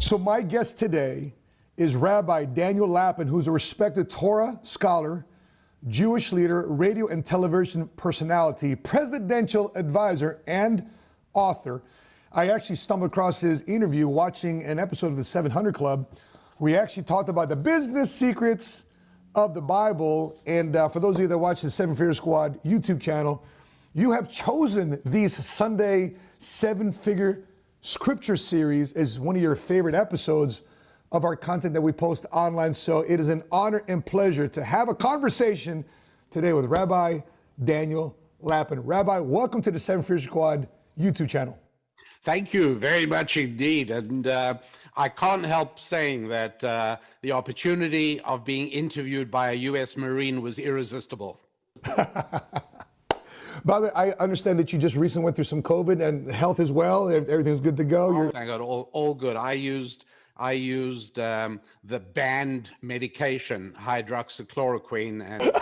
So my guest today is Rabbi Daniel Lapin, who's a respected Torah scholar, Jewish leader, radio and television personality, presidential advisor, and author. I actually stumbled across his interview watching an episode of the 700 Club, where he actually talked about the business secrets of the Bible. And for those of you that watch the Seven Figure Squad YouTube channel, you have chosen these Sunday seven-figure scripture series as one of your favorite episodes of our content that we post online. So it is an honor and pleasure to have a conversation today with Rabbi Daniel Lapin. Rabbi, welcome to the Seven Figure Squad YouTube channel. Thank you very much indeed. And I can't help saying that the opportunity of being interviewed by a U.S. Marine was irresistible. By the way, I understand that you just recently went through some COVID and health as well. Everything's good to go. Oh, thank God, all good. I used the banned medication, hydroxychloroquine, and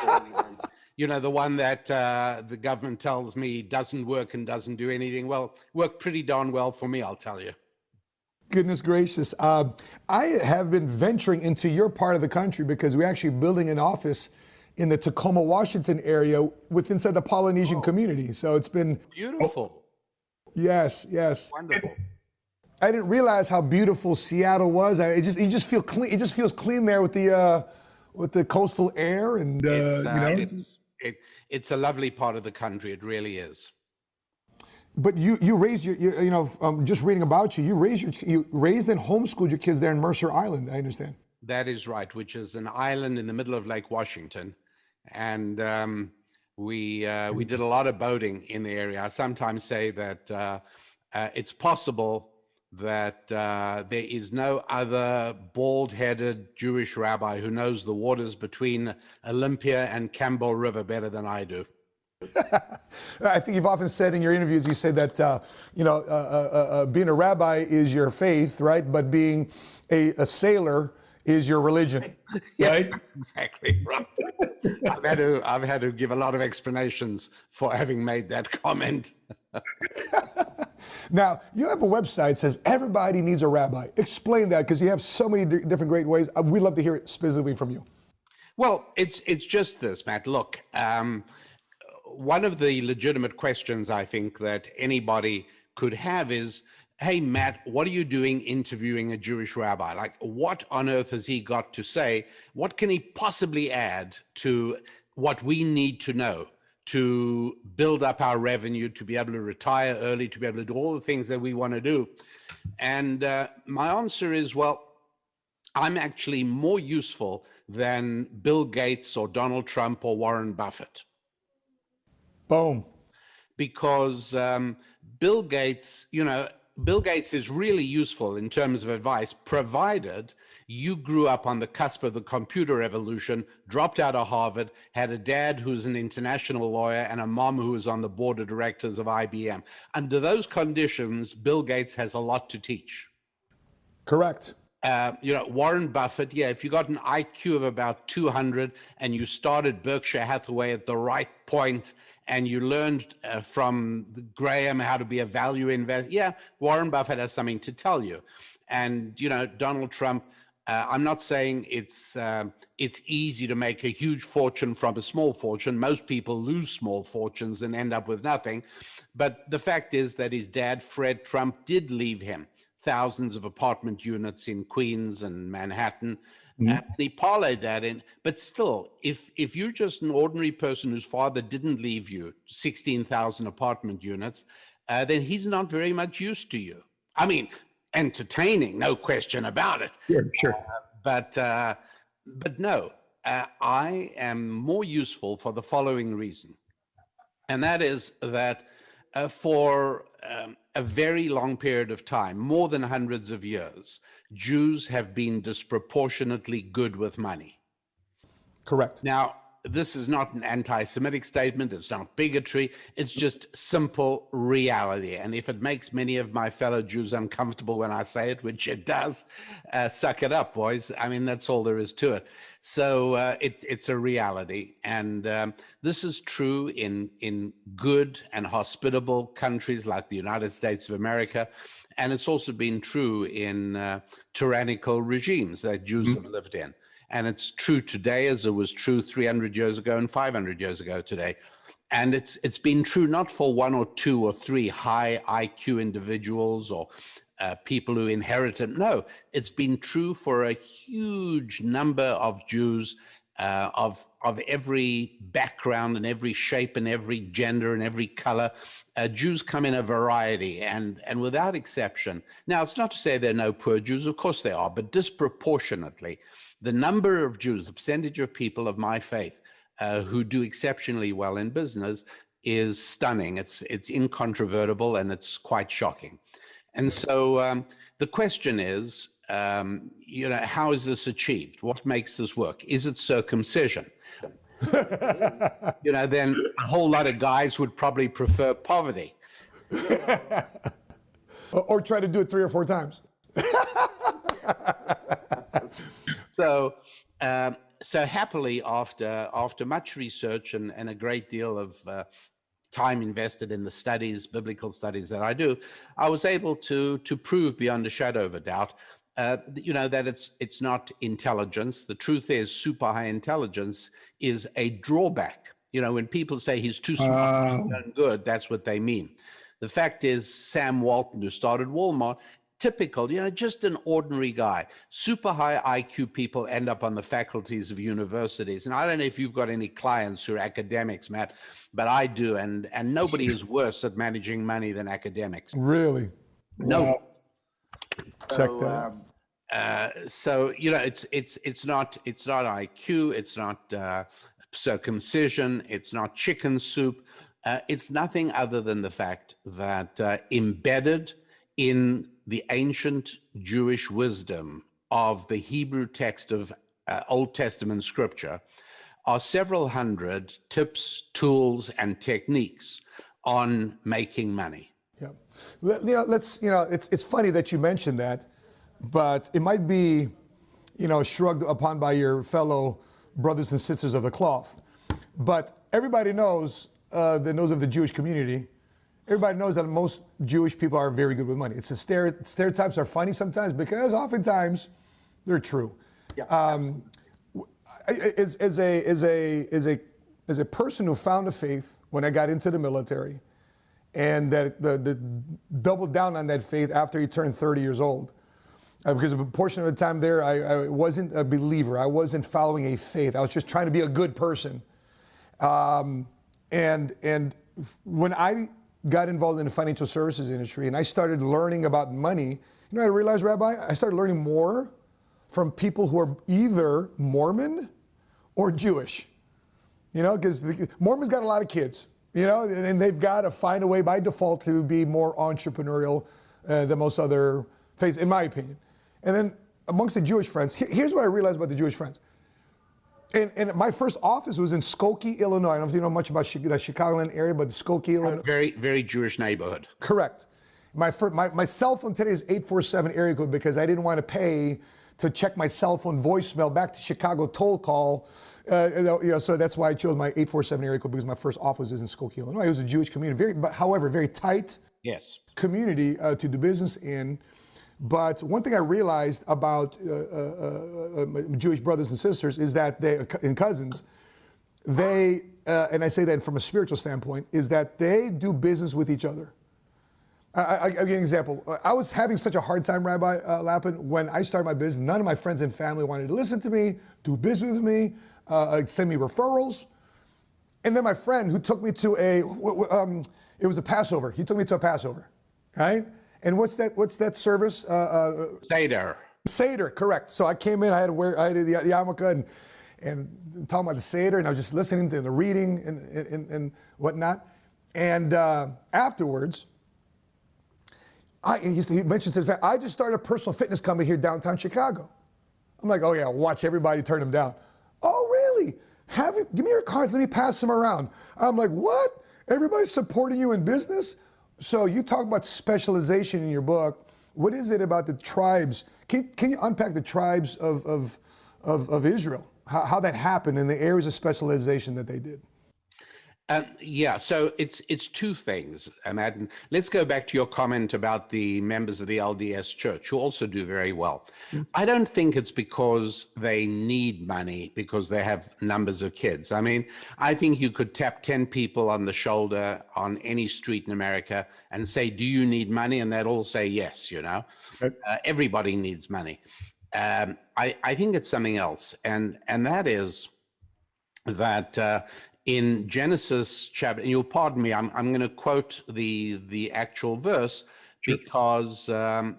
you know, the one that the government tells me doesn't work and doesn't do anything. Well, worked pretty darn well for me, I'll tell you. Goodness gracious. I have been venturing into your part of the country because we're actually building an office in the Tacoma, Washington area inside the Polynesian community. So it's been beautiful. Yes, yes. Wonderful. I didn't realize how beautiful Seattle was. You just feel clean. It just feels clean there with the coastal air, and it's a lovely part of the country. It really is. But you raised just reading about you, you raised and homeschooled your kids there in Mercer Island, I understand. That is right, which is an island in the middle of Lake Washington. And we did a lot of boating in the area. I sometimes say that it's possible that there is no other bald-headed Jewish rabbi who knows the waters between Olympia and Campbell River better than I do. I think you've often said in your interviews, you say that being a rabbi is your faith, right? But being a sailor is your religion. Yeah, right? That's exactly right. I've had to give a lot of explanations for having made that comment. Now, you have a website that says everybody needs a rabbi. Explain that, because you have so many different great ways. We'd love to hear it specifically from you. Well, it's just this, Matt. Look, one of the legitimate questions I think that anybody could have is, hey, Matt, what are you doing interviewing a Jewish rabbi? Like, what on earth has he got to say? What can he possibly add to what we need to know to build up our revenue, to be able to retire early, to be able to do all the things that we want to do? And my answer is, well, I'm actually more useful than Bill Gates or Donald Trump or Warren Buffett. Boom. Because Bill Gates is really useful in terms of advice, provided you grew up on the cusp of the computer revolution, dropped out of Harvard, had a dad who's an international lawyer and a mom who is on the board of directors of IBM. Under those conditions, Bill Gates has a lot to teach. Correct. Warren Buffett, if you got an IQ of about 200 and you started Berkshire Hathaway at the right point and you learned from Graham how to be a value investor, Warren Buffett has something to tell you. And, Donald Trump, I'm not saying it's easy to make a huge fortune from a small fortune. Most people lose small fortunes and end up with nothing. But the fact is that his dad, Fred Trump, did leave him thousands of apartment units in Queens and Manhattan. And he parlayed that in. But still, if you're just an ordinary person whose father didn't leave you 16,000 apartment units, then he's not very much use to you. I mean, entertaining, no question about it. Sure. But no, I am more useful for the following reason. And that is that for a very long period of time, more than hundreds of years, Jews have been disproportionately good with money. Correct. Now, this is not an anti-Semitic statement. It's not bigotry. It's just simple reality. And if it makes many of my fellow Jews uncomfortable when I say it, which it does, suck it up, boys. I mean, that's all there is to it. So it's a reality. And this is true in good and hospitable countries like the United States of America. And it's also been true in tyrannical regimes that Jews have lived in. And it's true today as it was true 300 years ago and 500 years ago today. And it's been true not for one or two or three high IQ individuals or people who inherited. No, it's been true for a huge number of Jews of every background and every shape and every gender and every color. Jews come in a variety and without exception. Now, it's not to say there are no poor Jews. Of course there are, but disproportionately, the number of Jews, the percentage of people of my faith who do exceptionally well in business is stunning. It's incontrovertible and it's quite shocking. And so the question is, how is this achieved? What makes this work? Is it circumcision? Then a whole lot of guys would probably prefer poverty. Or try to do it 3 or 4 times. So happily, after much research and a great deal of time invested in the studies, biblical studies that I do, I was able to prove beyond a shadow of a doubt, that it's not intelligence. The truth is, super high intelligence is a drawback. When people say he's too smart and good, that's what they mean. The fact is, Sam Walton, who started Walmart, typical, just an ordinary guy. Super high IQ people end up on the faculties of universities. And I don't know if you've got any clients who are academics, Matt, but I do. And nobody is worse at managing money than academics. Really? No. Wow. Check that out. So, it's not IQ. It's not circumcision. It's not chicken soup. It's nothing other than the fact that embedded in the ancient Jewish wisdom of the Hebrew text of Old Testament scripture are several hundred tips, tools, and techniques on making money. Yeah. It's funny that you mentioned that, but it might be, shrugged upon by your fellow brothers and sisters of the cloth. But everybody knows, that knows of the Jewish community, everybody knows that most Jewish people are very good with money. It's stereotypes are funny sometimes because oftentimes they're true. Yeah, as a person who found a faith when I got into the military, and that the doubled down on that faith after he turned 30 years old, because a portion of the time there I wasn't a believer. I wasn't following a faith. I was just trying to be a good person. And when I got involved in the financial services industry and I started learning about money, I realized, Rabbi, I started learning more from people who are either Mormon or Jewish. Because Mormons got a lot of kids, and they've got to find a way by default to be more entrepreneurial than most other faiths, in my opinion. And then amongst the Jewish friends, here's what I realized about the Jewish friends. And my first office was in Skokie, Illinois. I don't know if you know much about the Chicagoland area, but Skokie, Illinois. Very, very Jewish neighborhood. Correct. My cell phone today is 847 area code because I didn't want to pay to check my cell phone voicemail back to Chicago toll call. So that's why I chose my 847 area code, because my first office is in Skokie, Illinois. It was a Jewish community, however, very tight community to do business in. But one thing I realized about Jewish brothers and sisters is that and cousins, and I say that from a spiritual standpoint, is that they do business with each other. I'll give you an example. I was having such a hard time, Rabbi Lappin, when I started my business. None of my friends and family wanted to listen to me, do business with me, send me referrals. And then my friend who took me to it was a Passover. He took me to a Passover, right? And what's that service? Seder. Seder, correct. So I came in, I had the yarmulke and talking about the Seder, and I was just listening to the reading and whatnot. And afterwards, he mentions the fact, I just started a personal fitness company here downtown Chicago. I'm like, oh yeah, watch everybody turn them down. Oh really? Give me your cards, let me pass them around. I'm like, what? Everybody's supporting you in business? So you talk about specialization in your book. What is it about the tribes? Can you unpack the tribes of Israel? How that happened and the areas of specialization that they did? Yeah, so it's two things, Madden. Let's go back to your comment about the members of the LDS Church, who also do very well. I don't think it's because they need money because they have numbers of kids. I mean, I think you could tap 10 people on the shoulder on any street in America and say, "Do you need money?" And they'd all say yes. Right. Everybody needs money. I think it's something else, and that is that in Genesis chapter, and you'll pardon me, I'm going to quote the actual verse because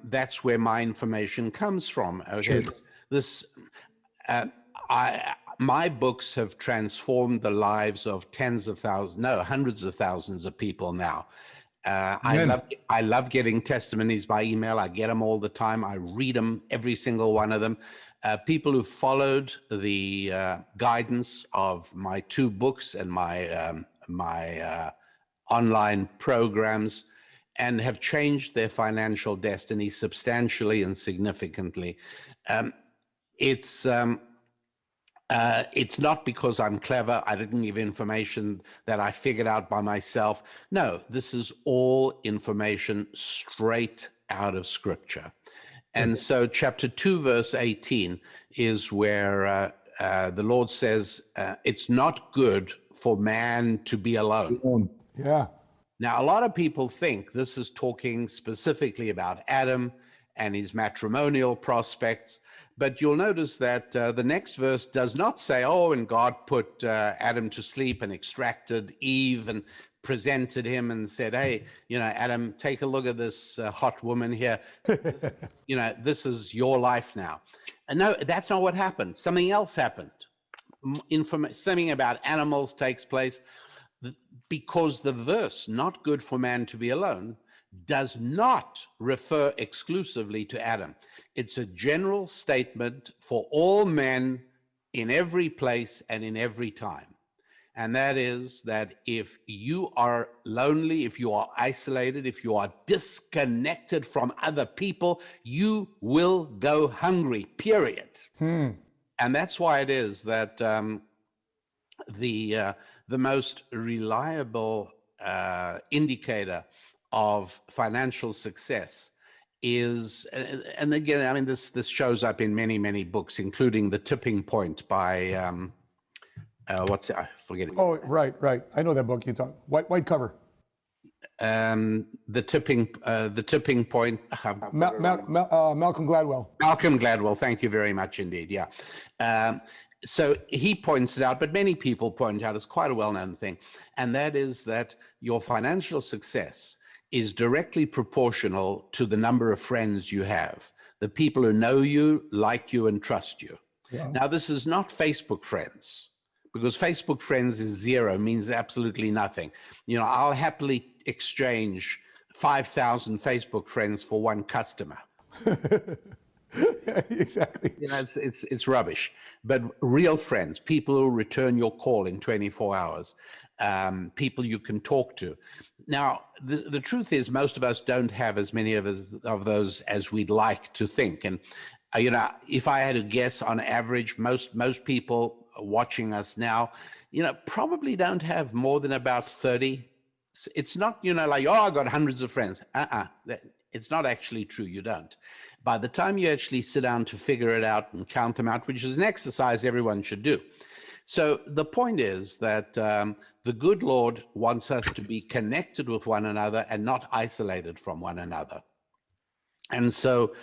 that's where my information comes from. Okay, my books have transformed the lives of tens of thousands, no, hundreds of thousands of people now. I love getting testimonies by email. I get them all the time. I read them, every single one of them. People who followed the guidance of my two books and my online programs and have changed their financial destiny substantially and significantly. It's not because I'm clever. I didn't give information that I figured out by myself. No, this is all information straight out of Scripture. And so chapter 2, verse 18 is where the Lord says, it's not good for man to be alone. Yeah. Now, a lot of people think this is talking specifically about Adam and his matrimonial prospects. But you'll notice that the next verse does not say, oh, and God put Adam to sleep and extracted Eve and presented him and said, hey, Adam, take a look at this hot woman here. This is your life now. And no, that's not what happened. Something else happened. Something about animals takes place because the verse, not good for man to be alone, does not refer exclusively to Adam. It's a general statement for all men in every place and in every time. And that is that if you are lonely, if you are isolated, if you are disconnected from other people, you will go hungry, period. And that's why it is that the most reliable indicator of financial success is, and again, I mean, this shows up in many, many books, including The Tipping Point by, what's it? I forget it. Oh, right. I know that book you talk. White cover. The Tipping Point. Malcolm Gladwell. Malcolm Gladwell. Thank you very much indeed. Yeah. So he points it out, but many people point out it's quite a well-known thing, and that is that your financial success is directly proportional to the number of friends you have, the people who know you, like you, and trust you. Yeah. Now, this is not Facebook friends, because Facebook friends is zero, means absolutely nothing. I'll happily exchange 5,000 Facebook friends for one customer. Yeah, exactly. It's rubbish. But real friends, people who return your call in 24 hours, people you can talk to. Now, the truth is, most of us don't have as many of those as we'd like to think. And if I had to guess, on average, most people watching us now, probably don't have more than about 30. It's not, like, oh, I got hundreds of friends. It's not actually true. You don't. By the time you actually sit down to figure it out and count them out, which is an exercise everyone should do. So the point is that the good Lord wants us to be connected with one another and not isolated from one another. And so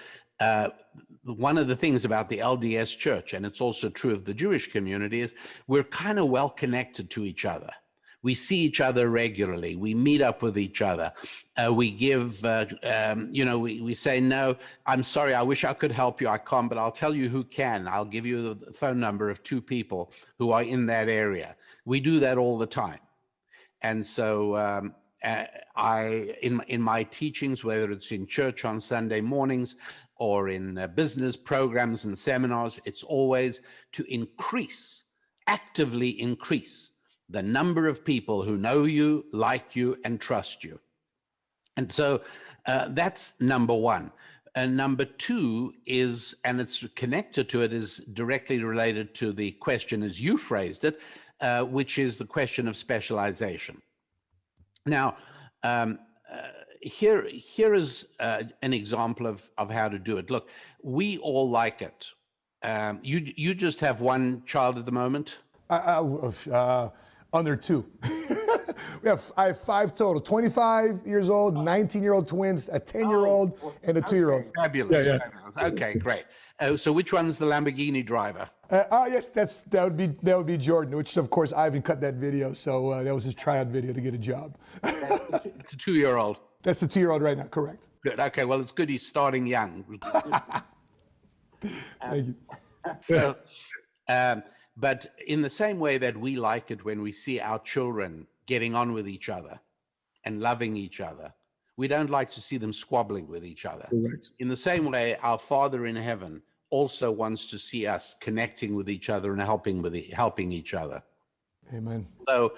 one of the things about the LDS Church, and it's also true of the Jewish community, is we're kind of well connected to each other. We see each other regularly. We meet up with each other. We give, we say, no, I'm sorry, I wish I could help you. I can't, but I'll tell you who can. I'll give you the phone number of 2 people who are in that area. We do that all the time. And so in my teachings, whether it's in church on Sunday mornings or in business programs and seminars, it's always to actively increase the number of people who know you, like you, and trust you. And so that's number one. And number two is, and it's connected to it, is directly related to the question as you phrased it, which is the question of specialization. Now, here is an example of how to do it. Look, we all like it. You just have one child at the moment? Under 2. I have 5 total, 25 years old, 19-year-old twins, a 10-year-old, and a 2-year-old. Okay, fabulous, fabulous. Okay, great. So which one's the Lamborghini driver? Yes, that would be Jordan, which of course Ivan cut that video, so that was his tryout video to get a job. It's a 2-year-old. That's the 2-year-old right now, correct. Good. Okay, well, it's good he's starting young. Thank you. So, but in the same way that we like it when we see our children getting on with each other and loving each other, we don't like to see them squabbling with each other. Correct. In the same way, our Father in heaven also wants to see us connecting with each other and helping each other. Amen. So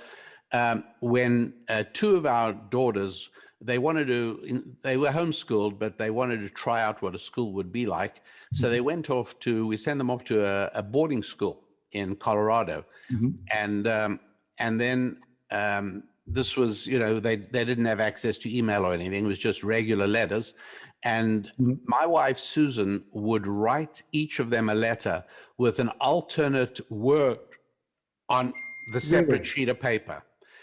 when 2 of our daughters, they were homeschooled, but they wanted to try out what a school would be like. So they went off we sent them off to a boarding school in Colorado. And then this was, they didn't have access to email or anything. It was just regular letters. And my wife, Susan, would write each of them a letter with an alternate word on the separate sheet of paper.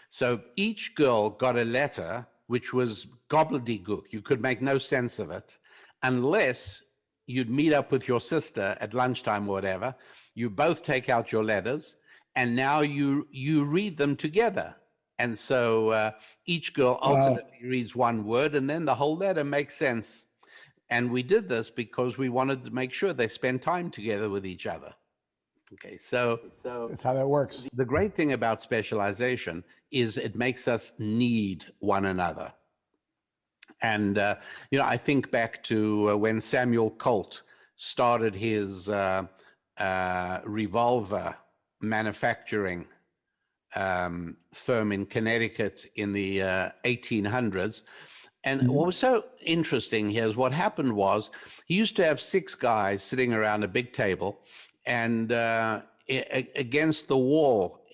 So each girl got a letter which was gobbledygook. You could make no sense of it unless you'd meet up with your sister at lunchtime or whatever. You both take out your letters, and now you read them together. And so each girl alternately reads one word, and then the whole letter makes sense. And we did this because we wanted to make sure they spend time together with each other. Okay, so that's how that works. The great thing about specialization is it makes us need one another. And, I think back to when Samuel Colt started his revolver manufacturing firm in Connecticut in the 1800s. And what was so interesting here is what happened was he used to have 6 guys sitting around a big table, and against the wall,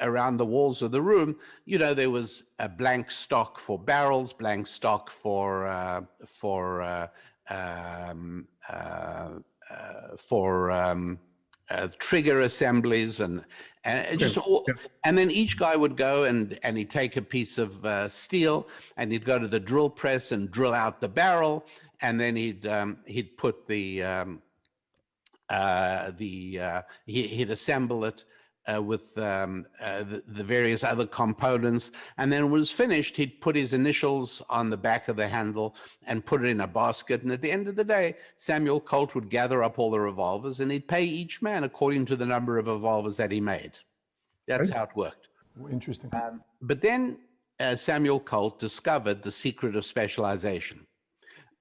around the walls of the room, there was a blank stock for barrels, blank stock for trigger assemblies, and and then each guy would go and he'd take a piece of steel and he'd go to the drill press and drill out the barrel, and then he'd put he'd assemble it with the various other components, and then when it was finished, he'd put his initials on the back of the handle and put it in a basket. And at the end of the day, Samuel Colt would gather up all the revolvers, and he'd pay each man according to the number of revolvers that he made. That's how it worked. Interesting. But then Samuel Colt discovered the secret of specialization.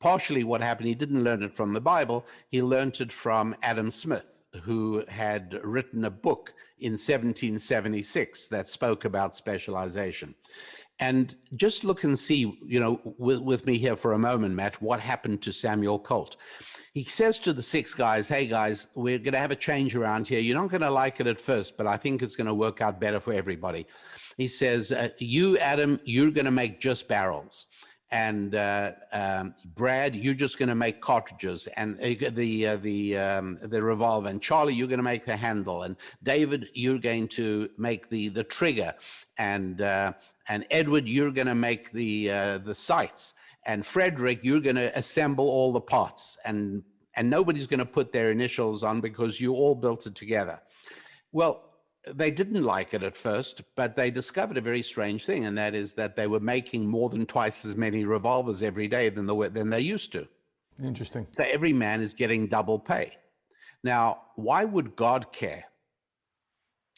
Partially what happened, he didn't learn it from the Bible, he learned it from Adam Smith, who had written a book in 1776 that spoke about specialization. And just look and see, with me here for a moment, Matt, what happened to Samuel Colt. He says to the 6 guys, hey guys, we're going to have a change around here. You're not going to like it at first, but I think it's going to work out better for everybody. He says, you, Adam, you're going to make just barrels. And Brad, you're just going to make cartridges, and the revolver. And Charlie, you're going to make the handle. And David, you're going to make the trigger. And Edward, you're going to make the sights. And Frederick, you're going to assemble all the parts. And nobody's going to put their initials on because you all built it together. Well, they didn't like it at first, but they discovered a very strange thing, and that is that they were making more than twice as many revolvers every day than they used to. Interesting. So every man is getting double pay. Now, why would God care?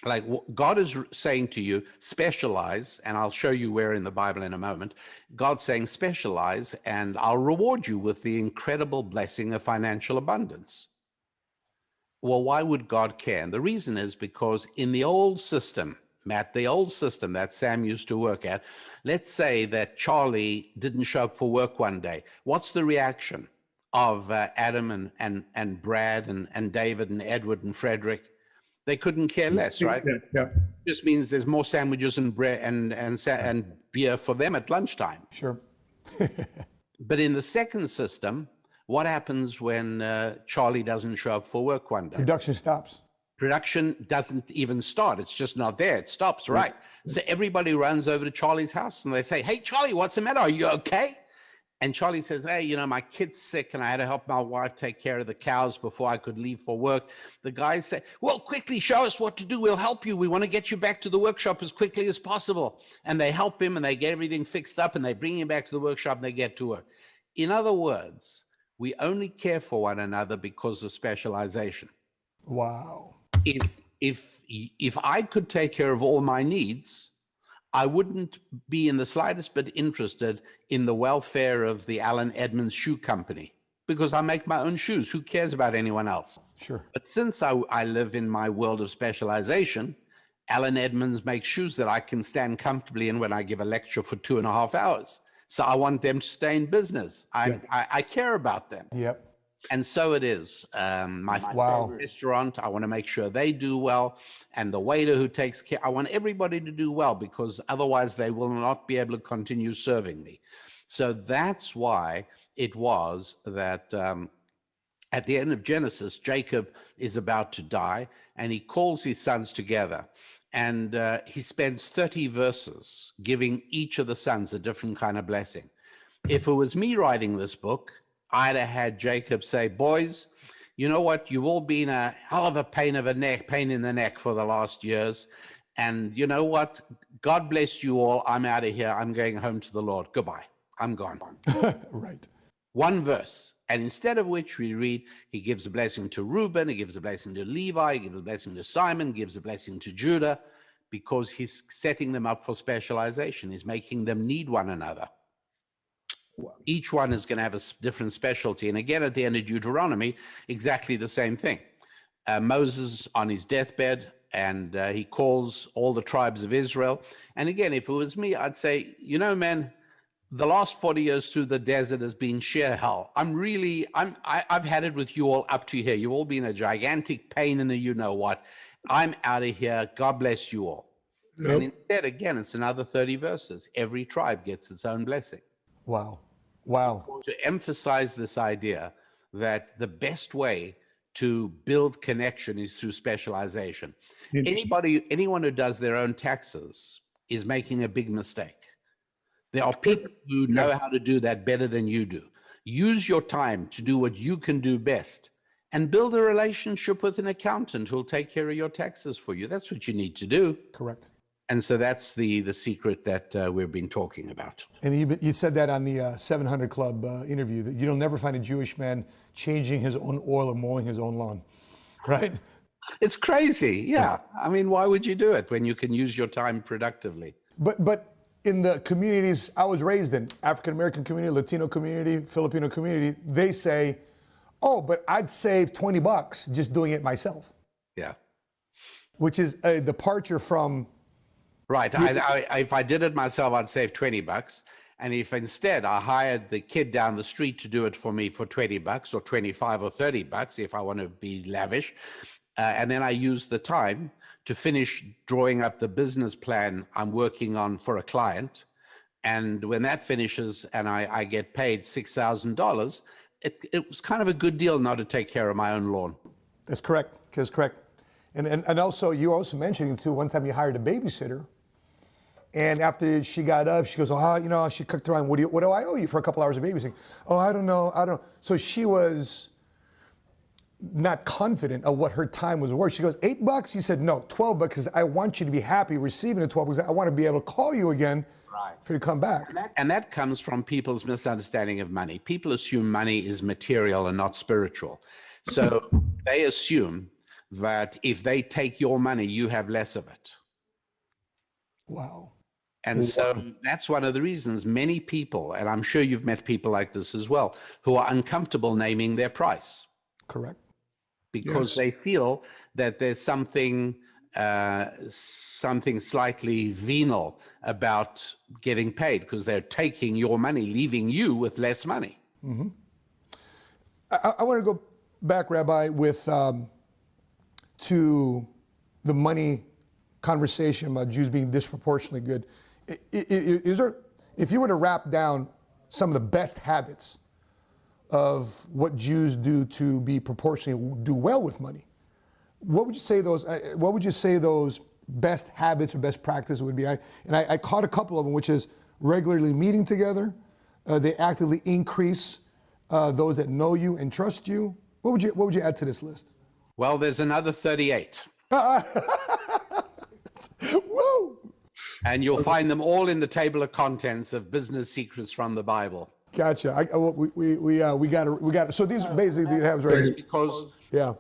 Like, God is saying to you, specialize, and I'll show you where in the Bible in a moment. God's saying, specialize, and I'll reward you with the incredible blessing of financial abundance. Well, why would God care? And the reason is because in the old system, Matt, the old system that Sam used to work at, let's say that Charlie didn't show up for work one day. What's the reaction of Adam and Brad and David and Edward and Frederick? They couldn't care less, right? Yeah. Just means there's more sandwiches and bread and beer for them at lunchtime. Sure. But in the second system, what happens when Charlie doesn't show up for work one day? Production stops. Production doesn't even start. It's just not there. It stops, right? So everybody runs over to Charlie's house and they say, "Hey, Charlie, what's the matter? Are you okay?" And Charlie says, "Hey, my kid's sick and I had to help my wife take care of the cows before I could leave for work." The guys say, "Well, quickly show us what to do. We'll help you. We want to get you back to the workshop as quickly as possible." And they help him and they get everything fixed up and they bring him back to the workshop and they get to work. In other words, we only care for one another because of specialization. Wow. If I could take care of all my needs, I wouldn't be in the slightest bit interested in the welfare of the Alan Edmonds Shoe Company because I make my own shoes. Who cares about anyone else? Sure. But since I live in my world of specialization, Alan Edmonds makes shoes that I can stand comfortably in when I give a lecture for 2.5 hours. So I want them to stay in business. I care about them. Yep. And so it is. My favorite restaurant, I want to make sure they do well. And the waiter who takes care, I want everybody to do well because otherwise they will not be able to continue serving me. So that's why it was that at the end of Genesis, Jacob is about to die and he calls his sons together. And he spends 30 verses giving each of the sons a different kind of blessing. If it was me writing this book, I'd have had Jacob say, "Boys, you know what? You've all been a hell of a pain in the neck for the last years. And you know what? God bless you all. I'm out of here. I'm going home to the Lord. Goodbye. I'm gone." Right. One verse. And instead of which we read, he gives a blessing to Reuben, he gives a blessing to Levi, he gives a blessing to Simon, gives a blessing to Judah, because he's setting them up for specialization. He's making them need one another. Each one is going to have a different specialty. And again, at the end of Deuteronomy, exactly the same thing. Moses on his deathbed, and he calls all the tribes of Israel. And again, if it was me, I'd say, man, the last 40 years through the desert has been sheer hell. I've had it with you all up to here. You've all been a gigantic pain in the you-know-what. I'm out of here. God bless you all. Yep. And instead, again, it's another 30 verses. Every tribe gets its own blessing. Wow. To emphasize this idea that the best way to build connection is through specialization. Anyone who does their own taxes is making a big mistake. There are people who know how to do that better than you do. Use your time to do what you can do best and build a relationship with an accountant who'll take care of your taxes for you. That's what you need to do. Correct. And so that's the secret that we've been talking about. And you said that on the 700 Club interview, that you'll never find a Jewish man changing his own oil or mowing his own lawn, right? It's crazy, yeah. I mean, why would you do it when you can use your time productively? But in the communities I was raised in, African-American community, Latino community, Filipino community, they say, "Oh, but I'd save $20 just doing it myself." Yeah. Which is a departure from... Right. If I did it myself, I'd save $20. And if instead I hired the kid down the street to do it for me for $20 or 25 or $30, if I want to be lavish, and then I use the time to finish drawing up the business plan I'm working on for a client. And when that finishes and I get paid $6,000, it was kind of a good deal not to take care of my own lawn. That's correct. That's correct. And also, you also mentioned too, one time you hired a babysitter. And after she got up, she goes, "Oh, she cooked around. What do I owe you for a couple hours of babysitting?" "Oh, I don't know. So she was not confident of what her time was worth. She goes, $8? She said, "No, $12 because I want you to be happy receiving the $12 because I want to be able to call you again for you to come back." And that comes from people's misunderstanding of money. People assume money is material and not spiritual. So they assume that if they take your money, you have less of it. Wow. And so that's one of the reasons many people, and I'm sure you've met people like this as well, who are uncomfortable naming their price. Correct. Because they feel that there's something slightly venal about getting paid because they're taking your money, leaving you with less money. Mm-hmm. I want to go back, Rabbi, with to the money conversation about Jews being disproportionately good. Is there, if you were to wrap down some of the best habits of what Jews do to be proportionally do well with money, what would you say those best habits or best practices would be? I caught a couple of them, which is regularly meeting together. They actively increase those that know you and trust you. What would you add to this list? Well, there's another 38. Woo! And you'll find them all in the table of contents of Business Secrets from the Bible. Gotcha. We got it. So these basically have right. Because Yeah.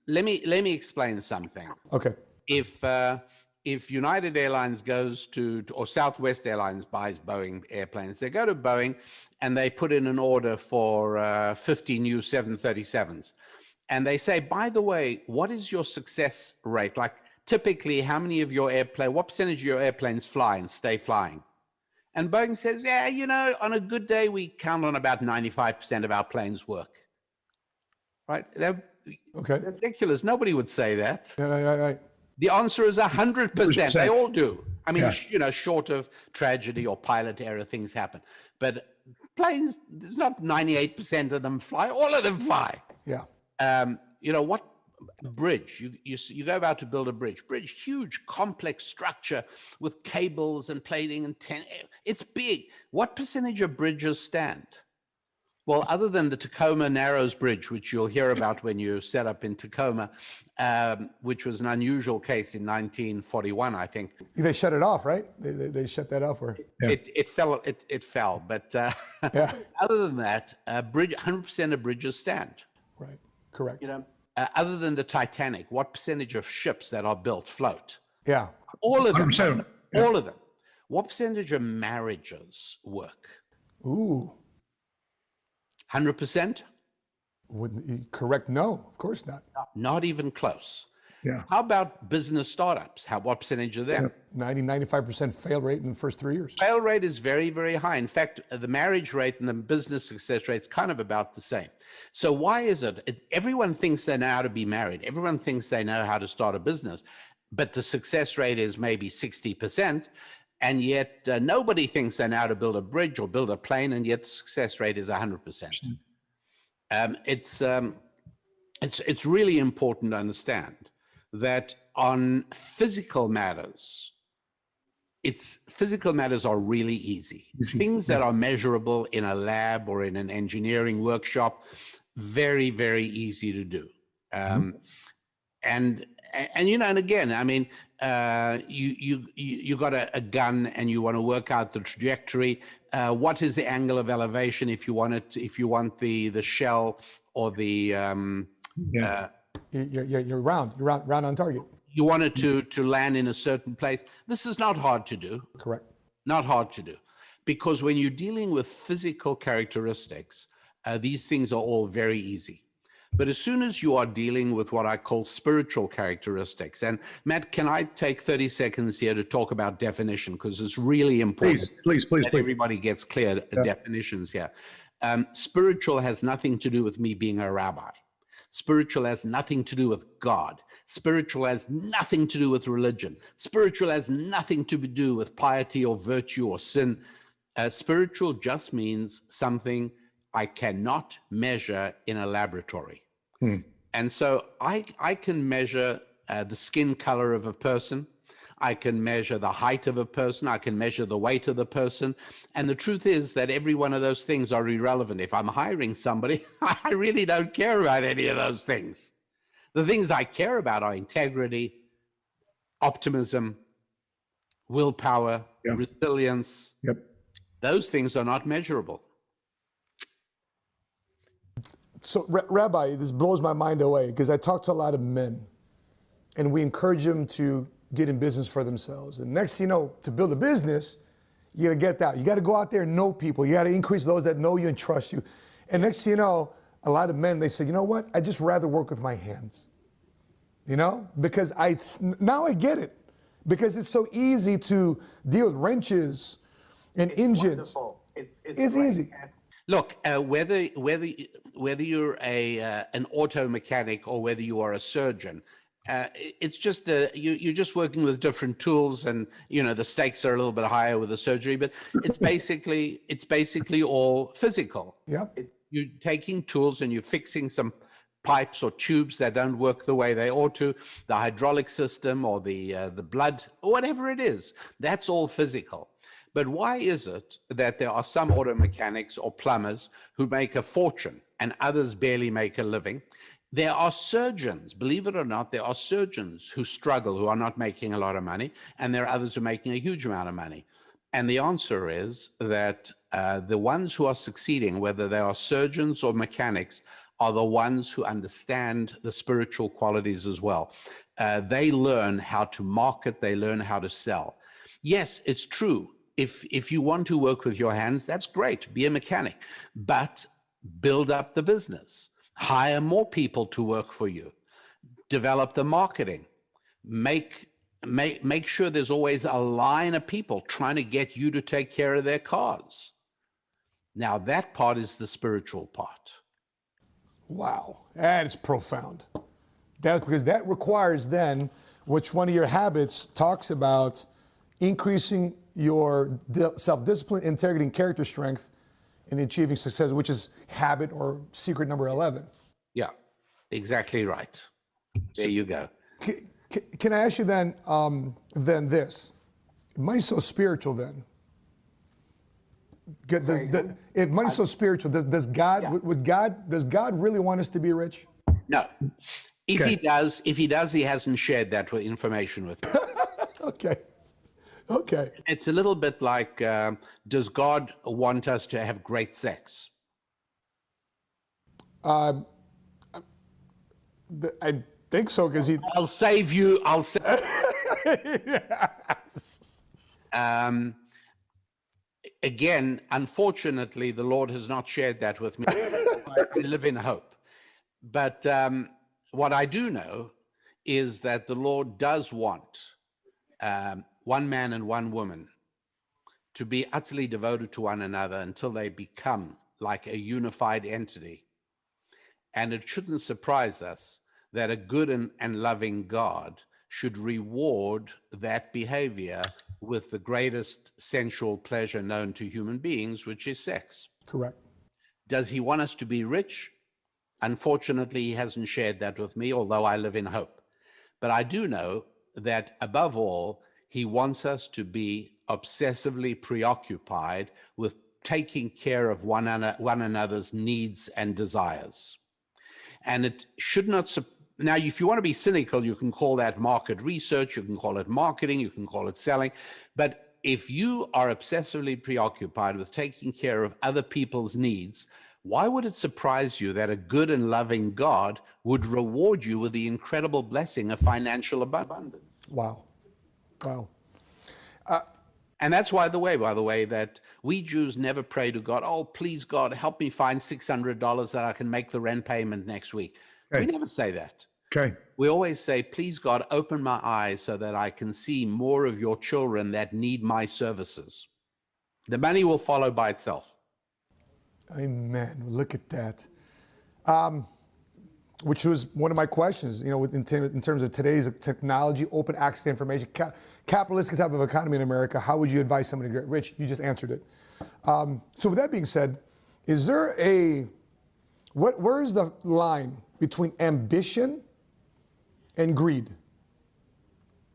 let me explain something. Okay. If United Airlines goes to, or Southwest Airlines buys Boeing airplanes, they go to Boeing and they put in an order for 50 new 737s. And they say, by the way, what is your success rate? Like typically, how many of your what percentage of your airplanes fly and stay flying? And Boeing says, yeah, you know, on a good day, we count on about 95% of our planes work. Right? They're ridiculous. Nobody would say that. Right. The answer is 100%. They all do. I mean, you know, short of tragedy or pilot error, things happen. But planes, there's not 98% of them fly. All of them fly. Yeah. You know what? Bridge. You go about to build a bridge. Huge, complex structure with cables and plating and it's big. What percentage of bridges stand? Well, other than the Tacoma Narrows Bridge, which you'll hear about when you set up in Tacoma, which was an unusual case in 1941, I think. They shut it off, right? They shut that off. It fell. But other than that, 100% of bridges stand. Right. Correct. You know, other than the Titanic, what percentage of ships that are built float? Yeah. All of them. 100%. All of them. What percentage of marriages work? Ooh. 100%? Correct? No, of course not. Not even close. Yeah. How about business startups? What percentage of them? 95% fail rate in the first 3 years. Fail rate is very, very high. In fact, the marriage rate and the business success rate is kind of about the same. So why is it? Everyone thinks they know how to be married. Everyone thinks they know how to start a business, but the success rate is maybe 60%. And yet nobody thinks they know how to build a bridge or build a plane, and yet the success rate is 100%. It's really important to understand that on physical matters, physical matters are really easy. Things that are measurable in a lab or in an engineering workshop, very, very easy to do. And you know, and again, I mean, you got a gun and you want to work out the trajectory. What is the angle of elevation if you want the shell or the You're round on target. you want it to land in a certain place. This is not hard to do. Correct. Not hard to do, because when you're dealing with physical characteristics, these things are all very easy. But as soon as you are dealing with what I call spiritual characteristics, and Matt, can I take 30 seconds here to talk about definition? Because it's really important. Please. That everybody gets clear definitions here. Spiritual has nothing to do with me being a rabbi. Spiritual has nothing to do with God. Spiritual has nothing to do with religion. Spiritual has nothing to do with piety or virtue or sin. Spiritual just means something I cannot measure in a laboratory. And so I can measure the skin color of a person. I can measure the height of a person. I can measure the weight of the person. And the truth is that every one of those things are irrelevant. If I'm hiring somebody, I really don't care about any of those things. The things I care about are integrity, optimism, willpower, resilience. Those things are not measurable. So, Rabbi, this blows my mind away because I talk to a lot of men and we encourage them to get in business for themselves. And next thing you know, to build a business, you got to get that. You got to go out there and know people. You got to increase those that know you and trust you. And next thing you know, a lot of men, they say, you know what? I'd just rather work with my hands. You know, because now I get it. Because it's so easy to deal with wrenches and engines. Wonderful. It's easy. Look, whether you're an auto mechanic or whether you are a surgeon, It's just you're just working with different tools, and the stakes are a little bit higher with the surgery. But it's basically all physical. Yeah. You're taking tools and you're fixing some pipes or tubes that don't work the way they ought to, the hydraulic system or the blood or whatever it is. That's all physical. But why is it that there are some auto mechanics or plumbers who make a fortune and others barely make a living? There are surgeons, believe it or not, there are surgeons who struggle, who are not making a lot of money, and there are others who are making a huge amount of money. And the answer is that the ones who are succeeding, whether they are surgeons or mechanics, are the ones who understand the spiritual qualities as well. They learn how to market, they learn how to sell. Yes, it's true. If you want to work with your hands, that's great, be a mechanic, but build up the business. Hire more people to work for you. Develop the marketing. Make sure there's always a line of people trying to get you to take care of their cars. Now, that part is the spiritual part. Wow, that is profound. That's because that requires then, which one of your habits talks about increasing your self-discipline, integrity, and character strength in achieving success, which is habit or secret number 11. Yeah, exactly right. There you go. Can I ask you then this? Money's so spiritual then. If money's so spiritual, does God really want us to be rich? No. If he does, he hasn't shared that information with me. Okay. It's a little bit like, does God want us to have great sex? I think so, because I'll save you. Again, unfortunately, the Lord has not shared that with me. I live in hope. But what I do know is that the Lord does want one man and one woman to be utterly devoted to one another until they become like a unified entity. And it shouldn't surprise us that a good and loving God should reward that behavior with the greatest sensual pleasure known to human beings, which is sex. Correct. Does he want us to be rich? Unfortunately, he hasn't shared that with me, although I live in hope. But I do know that above all, he wants us to be obsessively preoccupied with taking care of one another's needs and desires. And it should not, now if you want to be cynical, you can call that market research, you can call it marketing, you can call it selling. But if you are obsessively preoccupied with taking care of other people's needs, why would it surprise you that a good and loving God would reward you with the incredible blessing of financial abundance? Wow. And that's why, by the way, that we Jews never pray to God, oh, please, God, help me find $600 that I can make the rent payment next week. Okay. We never say that. Okay. We always say, please, God, open my eyes so that I can see more of your children that need my services. The money will follow by itself. Amen. Look at that. Which was one of my questions, in terms of today's technology, open access to information, capitalistic type of economy in America. How would you advise somebody to get rich? You just answered it. So with that being said, is there where is the line between ambition and greed?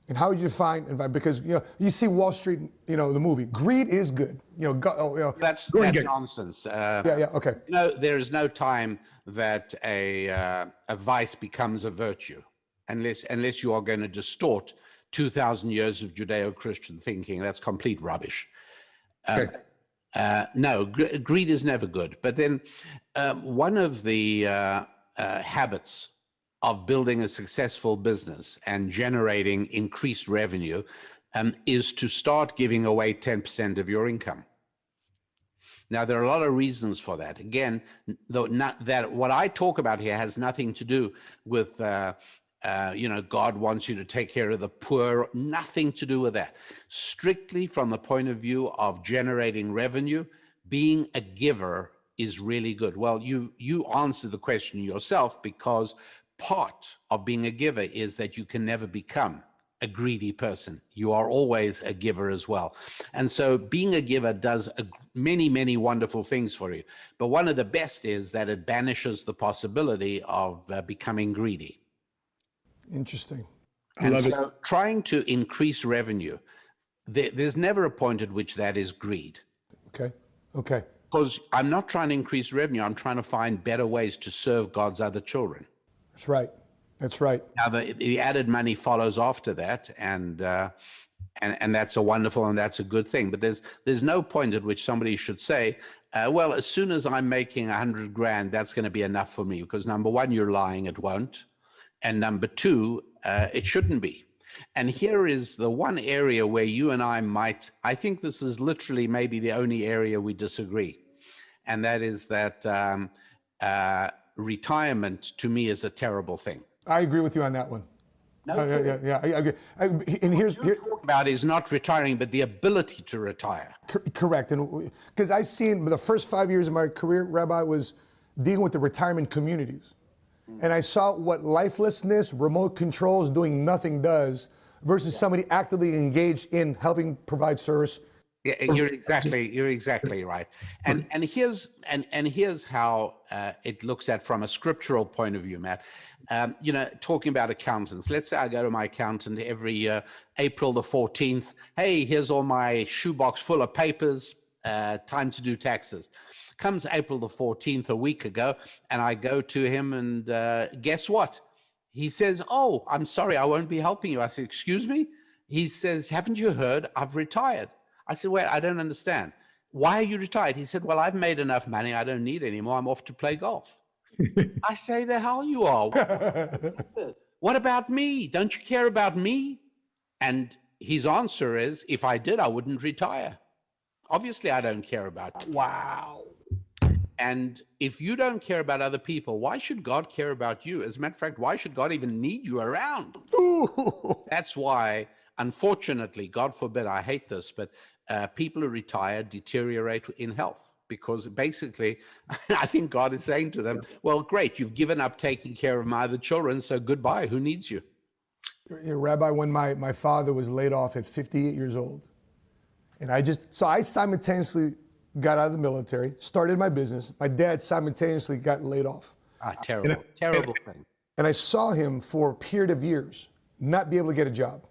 And how would you define, because you see Wall Street, the movie. Greed is good. That's nonsense. Okay. There is no time that a vice becomes a virtue, unless you are going to distort 2,000 years of Judeo-Christian thinking. That's complete rubbish. Okay. No, greed is never good. But then one of the habits of building a successful business and generating increased revenue is to start giving away 10% of your income. Now, there are a lot of reasons for that. Again, though, not that what I talk about here has nothing to do with, God wants you to take care of the poor, nothing to do with that. Strictly from the point of view of generating revenue, being a giver is really good. Well, you answered the question yourself, because part of being a giver is that you can never become a greedy person. You are always a giver as well. And so being a giver does many, many wonderful things for you. But one of the best is that it banishes the possibility of becoming greedy. Interesting. And so trying to increase revenue, there's never a point at which that is greed. Okay. Okay. Because I'm not trying to increase revenue. I'm trying to find better ways to serve God's other children. That's right. That's right. Now, the added money follows after that, and that's a wonderful and that's a good thing. But there's no point at which somebody should say, well, as soon as I'm making 100 grand, that's going to be enough for me. Because number one, you're lying, it won't. And number two, it shouldn't be. And here is the one area where you and I think this is literally maybe the only area we disagree. And that is that retirement to me is a terrible thing. I agree with you on that one. No, yeah, I agree. And what you're talking about is not retiring, but the ability to retire. Correct. And because I seen the first 5 years of my career, Rabbi, was dealing with the retirement communities. And I saw what lifelessness, remote controls, doing nothing does versus somebody actively engaged in helping provide service. Yeah, you're exactly right. And here's how it looks at from a scriptural point of view, Matt. Talking about accountants. Let's say I go to my accountant every year, April the 14th. Hey, here's all my shoebox full of papers. Time to do taxes. Comes April the 14th, a week ago, and I go to him, and guess what? He says, "Oh, I'm sorry, I won't be helping you." I said, "Excuse me?" He says, "Haven't you heard? I've retired." I said, "Wait, I don't understand. Why are you retired?" He said, "Well, I've made enough money. I don't need any more. I'm off to play golf." I say, "The hell you are. What about me? Don't you care about me?" And his answer is, "If I did, I wouldn't retire. Obviously, I don't care about you." Wow. And if you don't care about other people, why should God care about you? As a matter of fact, why should God even need you around? Ooh. That's why, unfortunately, God forbid, I hate this, but people who retire deteriorate in health because basically, I think God is saying to them, well, great, you've given up taking care of my other children, so goodbye, who needs you? Rabbi, when my father was laid off at 58 years old, and I simultaneously got out of the military, started my business. My dad simultaneously got laid off. Terrible thing. And I saw him for a period of years not be able to get a job.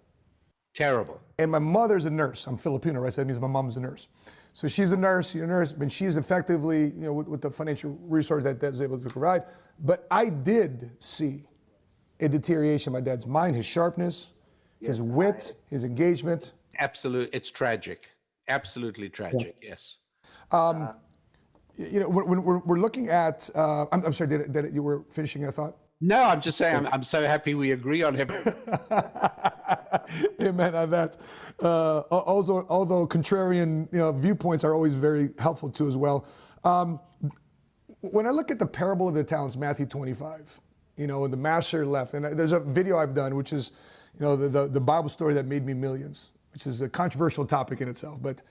Terrible. And my mother's a nurse. I'm Filipino, right? So that means my mom's a nurse. So she's a nurse, and she's effectively, with the financial resource that dad's able to provide. But I did see a deterioration in my dad's mind, his sharpness, his wit, his engagement. Absolutely. It's tragic. Absolutely tragic. Yes. When we're looking at, I'm sorry, did you were finishing a thought? No, I'm just saying, I'm so happy we agree on everything. Amen on that. Also, although contrarian viewpoints are always very helpful too as well. When I look at the parable of the talents, Matthew 25, the master left, and there's a video I've done, which is, the Bible story that made me millions, which is a controversial topic in itself. But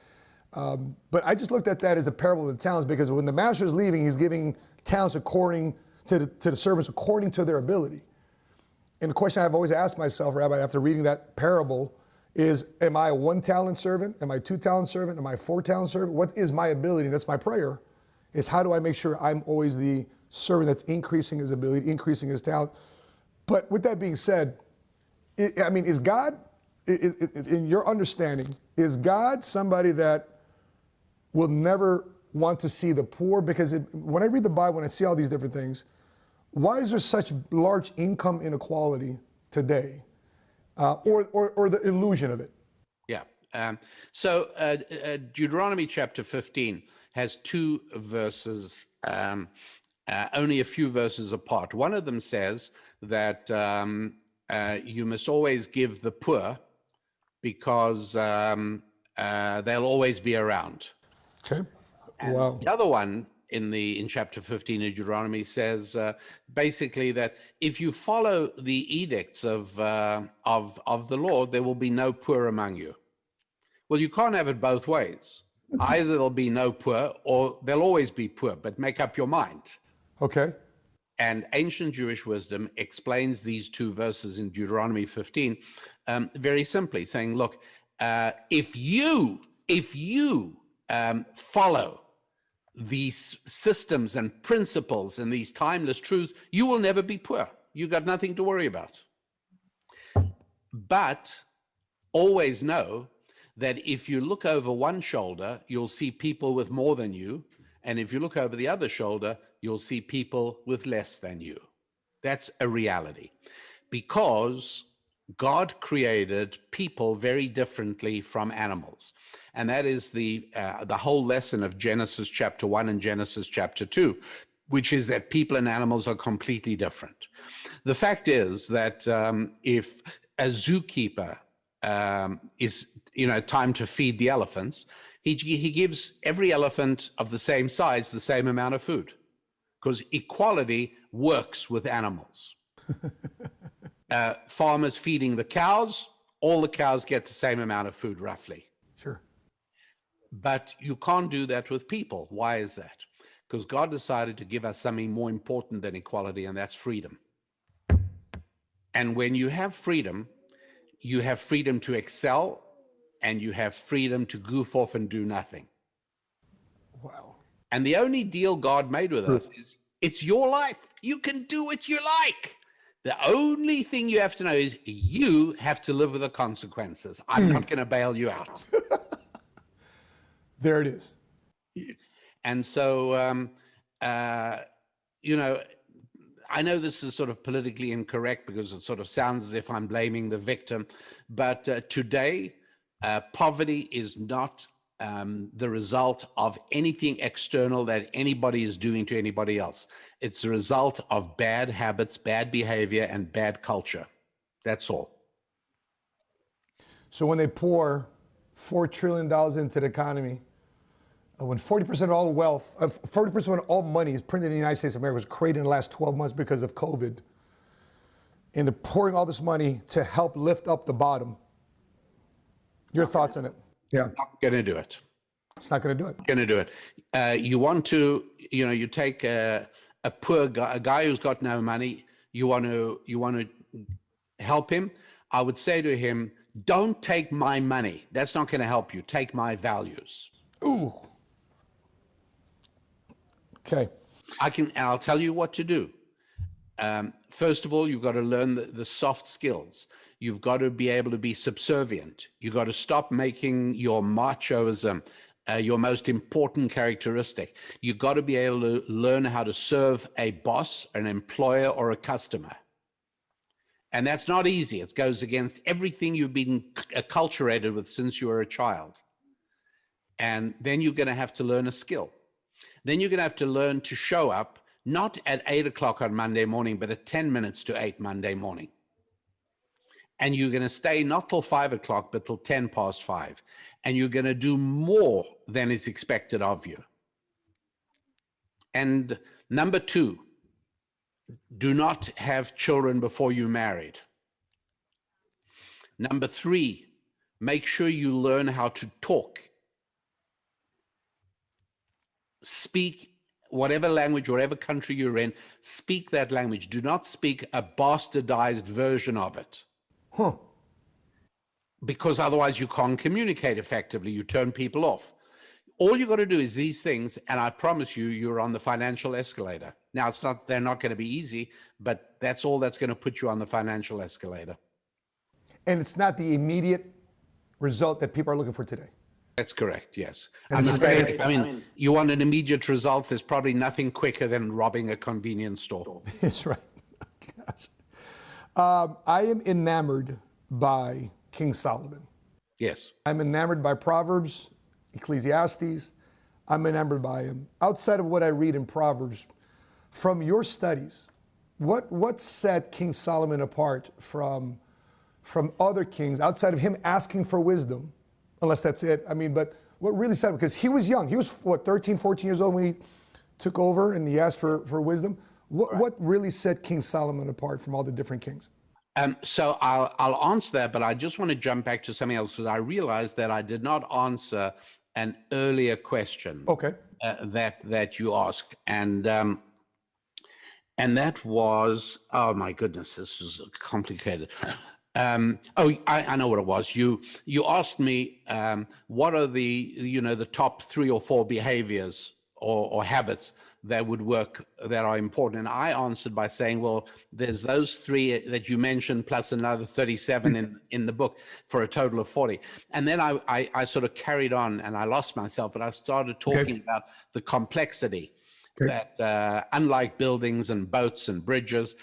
I just looked at that as a parable of the talents because when the master is leaving, he's giving talents according to the servants according to their ability. And the question I've always asked myself, Rabbi, after reading that parable is, am I a 1-talent servant? Am I a 2-talent servant? Am I a 4-talent servant? What is my ability? And that's my prayer, is how do I make sure I'm always the servant that's increasing his ability, increasing his talent? But with that being said, is God, in your understanding, is God somebody that will never want to see the poor? Because when I read the Bible and I see all these different things, why is there such large income inequality today, or the illusion of it? Yeah. So Deuteronomy chapter 15 has 2 verses, only a few verses apart. One of them says that you must always give the poor because they'll always be around. Okay. And wow. The other one in chapter 15 of Deuteronomy says basically that if you follow the edicts of the Lord, there will be no poor among you. Well, you can't have it both ways. Either there'll be no poor or there'll always be poor, but make up your mind. Okay. And ancient Jewish wisdom explains these two verses in Deuteronomy 15 very simply, saying, look, if you follow these systems and principles and these timeless truths, you will never be poor. You got nothing to worry about. But always know that if you look over one shoulder, you'll see people with more than you. And if you look over the other shoulder, you'll see people with less than you. That's a reality. Because God created people very differently from animals. And that is the whole lesson of Genesis chapter 1 and Genesis chapter 2, which is that people and animals are completely different. The fact is that if a zookeeper is, time to feed the elephants, he gives every elephant of the same size the same amount of food, because equality works with animals. Farmers feeding the cows, all the cows get the same amount of food roughly. Sure. But you can't do that with people. Why is that? Because God decided to give us something more important than equality, and that's freedom. And when you have freedom to excel, and you have freedom to goof off and do nothing. Wow. And the only deal God made with us is, it's your life. You can do what you like. The only thing you have to know is you have to live with the consequences. I'm not going to bail you out. There it is. And so, I know this is sort of politically incorrect because it sort of sounds as if I'm blaming the victim. But today, poverty is not the result of anything external that anybody is doing to anybody else. It's the result of bad habits, bad behavior, and bad culture. That's all. So when they pour $4 trillion into the economy, when 40% of all wealth, 40% of all money is printed in the United States of America was created in the last 12 months because of COVID, and they're pouring all this money to help lift up the bottom. Your thoughts on it? Yeah. Not going to do it. It's not going to do it. Going to do it. You want to, you take a poor guy, a guy who's got no money. You want to help him. I would say to him, don't take my money. That's not going to help you. Take my values. Ooh. Okay. I'll tell you what to do. First of all, you've got to learn the soft skills. You've got to be able to be subservient. You've got to stop making your machoism your most important characteristic. You've got to be able to learn how to serve a boss, an employer, or a customer. And that's not easy. It goes against everything you've been acculturated with since you were a child. And then you're going to have to learn a skill. Then you're going to have to learn to show up, not at 8 o'clock on Monday morning, but at 10 minutes to 8 Monday morning. And you're going to stay not till 5 o'clock, but till 10 past 5. And you're going to do more than is expected of you. And number 2, do not have children before you're married. Number 3, make sure you learn how to talk. Speak whatever language, whatever country you're in, speak that language. Do not speak a bastardized version of it. Huh. Because otherwise you can't communicate effectively. You turn people off. All you got to do is these things, and I promise you, you're on the financial escalator. Now, they're not going to be easy, but that's all that's going to put you on the financial escalator. And it's not the immediate result that people are looking for today. That's correct, yes. I mean, you want an immediate result, there's probably nothing quicker than robbing a convenience store. That's right. Gosh. I am enamored by King Solomon. Yes. I'm enamored by Proverbs, Ecclesiastes. I'm enamored by him. Outside of what I read in Proverbs, from your studies, what set King Solomon apart from other kings, outside of him asking for wisdom, unless that's it? I mean, but what really set him, because he was young. He was, 13, 14 years old when he took over and he asked for wisdom. What really set King Solomon apart from all the different kings? So I'll answer that, but I just want to jump back to something else, because I realized that I did not answer an earlier question. Okay. That you asked. And And that was, oh my goodness, this is complicated. I know what it was. You asked me what are the top 3 or 4 behaviors or habits that would work, that are important. And I answered by saying, well, there's those 3 that you mentioned, plus another 37 in the book, for a total of 40. And then I sort of carried on, and I lost myself, but I started talking about the complexity that unlike buildings and boats and bridges,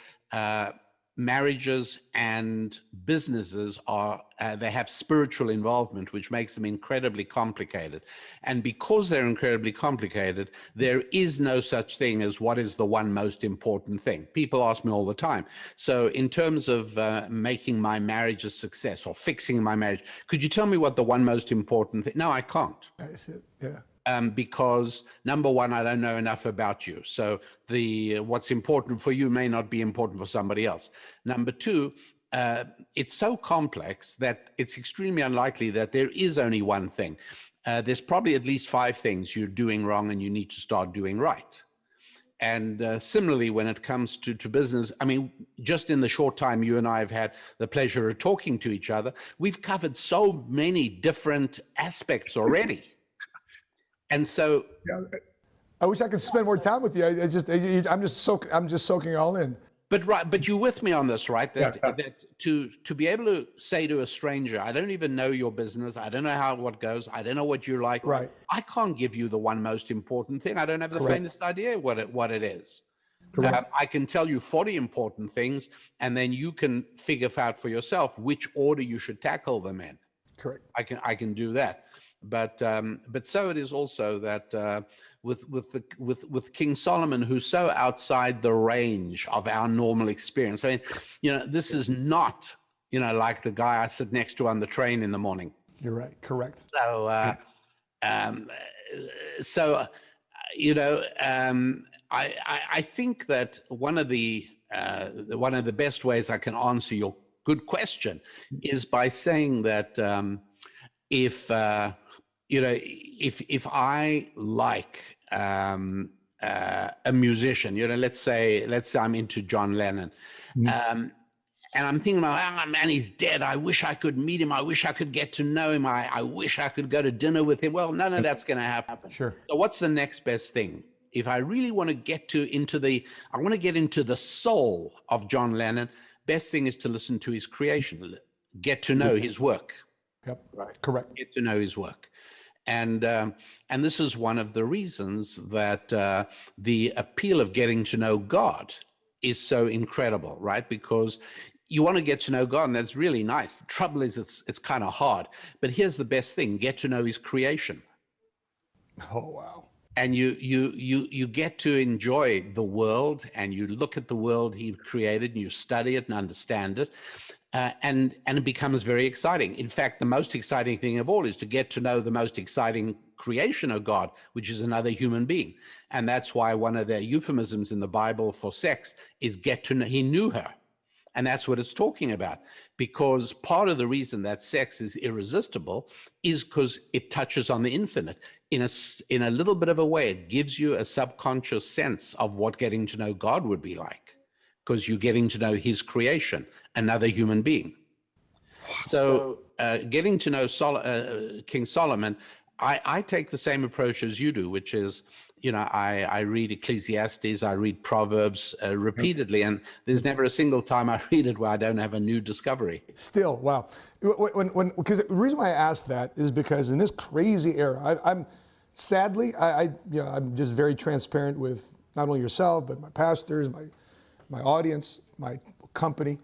marriages and businesses are, they have spiritual involvement, which makes them incredibly complicated. And because they're incredibly complicated, there is no such thing as what is the one most important thing. People ask me all the time. So in terms of making my marriage a success or fixing my marriage, could you tell me what the one most important thing? No, I can't. That's it. Yeah. Because number one, I don't know enough about you. So what's important for you may not be important for somebody else. Number two, it's so complex that it's extremely unlikely that there is only one thing. There's probably at least 5 things you're doing wrong and you need to start doing right. And similarly, when it comes to business, I mean, just in the short time you and I have had the pleasure of talking to each other, we've covered so many different aspects already. And so, yeah, I wish I could spend more time with you. I'm just soaking it all in. But you're with me on this, right? That to be able to say to a stranger, I don't even know your business, I don't know what goes, I don't know what you like. Right. I can't give you the one most important thing. I don't have the faintest idea what it is. I can tell you 40 important things, and then you can figure out for yourself which order you should tackle them in. Correct. I can do that. But so it is also that with King Solomon, who's so outside the range of our normal experience. I mean, this is not, like the guy I sit next to on the train in the morning. You're right. Correct. So, I think that one of the best ways I can answer your good question is by saying that if I like a musician, let's say I'm into John Lennon, and I'm thinking, oh man, he's dead. I wish I could meet him. I wish I could get to know him. I wish I could go to dinner with him. Well, none of that's going to happen. Sure. So what's the next best thing? If I really want to get into the soul of John Lennon, best thing is to listen to his creation, get to know his work. Yep. Right. Correct. Get to know his work. And this is one of the reasons that the appeal of getting to know God is so incredible, right? Because you want to get to know God, and that's really nice. The trouble is it's kind of hard. But here's the best thing: get to know his creation. Oh, wow. And you get to enjoy the world, and you look at the world he created, and you study it and understand it. And it becomes very exciting. In fact, the most exciting thing of all is to get to know the most exciting creation of God, which is another human being. And that's why one of the euphemisms in the Bible for sex is get to know, he knew her. And that's what it's talking about. Because part of the reason that sex is irresistible is because it touches on the infinite. In a little bit of a way, it gives you a subconscious sense of what getting to know God would be like, because you're getting to know his creation, another human being. So getting to know King Solomon, I take the same approach as you do, which is, I read Ecclesiastes, I read Proverbs repeatedly, and there's never a single time I read it where I don't have a new discovery. Still, wow. Because the reason why I asked that is because in this crazy era, I'm just very transparent with not only yourself, but my pastors, my audience, my company.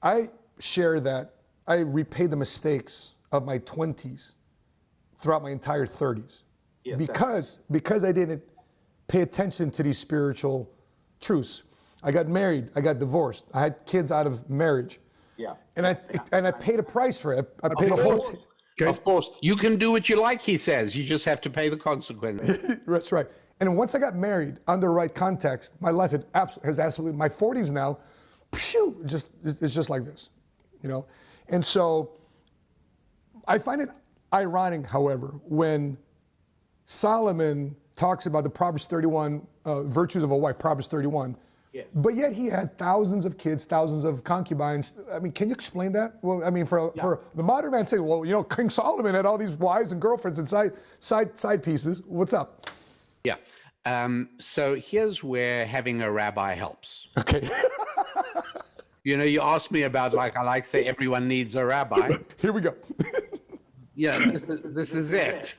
I share that I repay the mistakes of my 20s throughout my entire 30s. Yes, because I didn't pay attention to these spiritual truths. I got married, I got divorced, I had kids out of marriage. Yeah. And I paid a price for it. I paid a whole Of course. You can do what you like, he says. You just have to pay the consequences. That's right. And once I got married under the right context, my life has absolutely, my 40s now, it's just like this, And so I find it ironic, however, when Solomon talks about the Proverbs 31 virtues of a wife, Proverbs 31, Yes. But yet he had thousands of kids, thousands of concubines. I mean, can you explain that? Well, I mean, for the modern man saying, well, you know, King Solomon had all these wives and girlfriends and side pieces. What's up? Yeah. So here's where having a rabbi helps. Okay. You know, you asked me about, like, I like to say everyone needs a rabbi. Here we go. Yeah, this is it.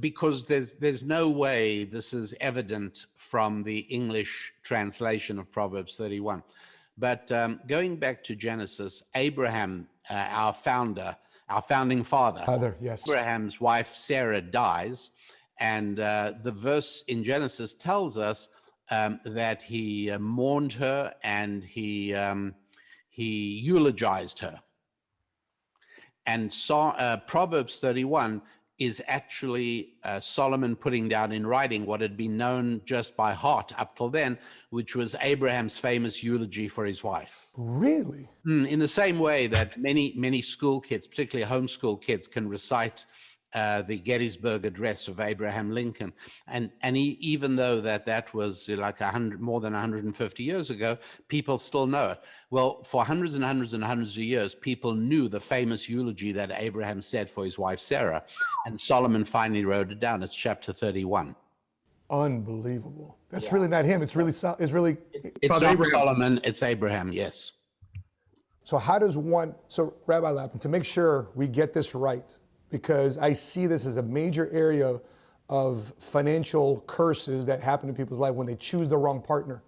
Because there's no way this is evident from the English translation of Proverbs 31. But going back to Genesis, Abraham, our founding father, yes. Abraham's wife Sarah dies, and the verse in Genesis tells us that he mourned her and he eulogized her. And Proverbs 31 is actually Solomon putting down in writing what had been known just by heart up till then, which was Abraham's famous eulogy for his wife. Really? In the same way that many school kids, particularly homeschool kids, can recite the Gettysburg Address of Abraham Lincoln, and even though that was like more than 150 years ago, people still know it. Well, for hundreds and hundreds and hundreds of years, people knew the famous eulogy that Abraham said for his wife Sarah, and Solomon finally wrote it down. It's chapter 31. Unbelievable. That's really not him. It's really It's not Abraham. Solomon. It's Abraham. Yes. So how does one? So Rabbi Lapin, to make sure we get this right, because I see this as a major area of financial curses that happen in people's life when they choose the wrong partner.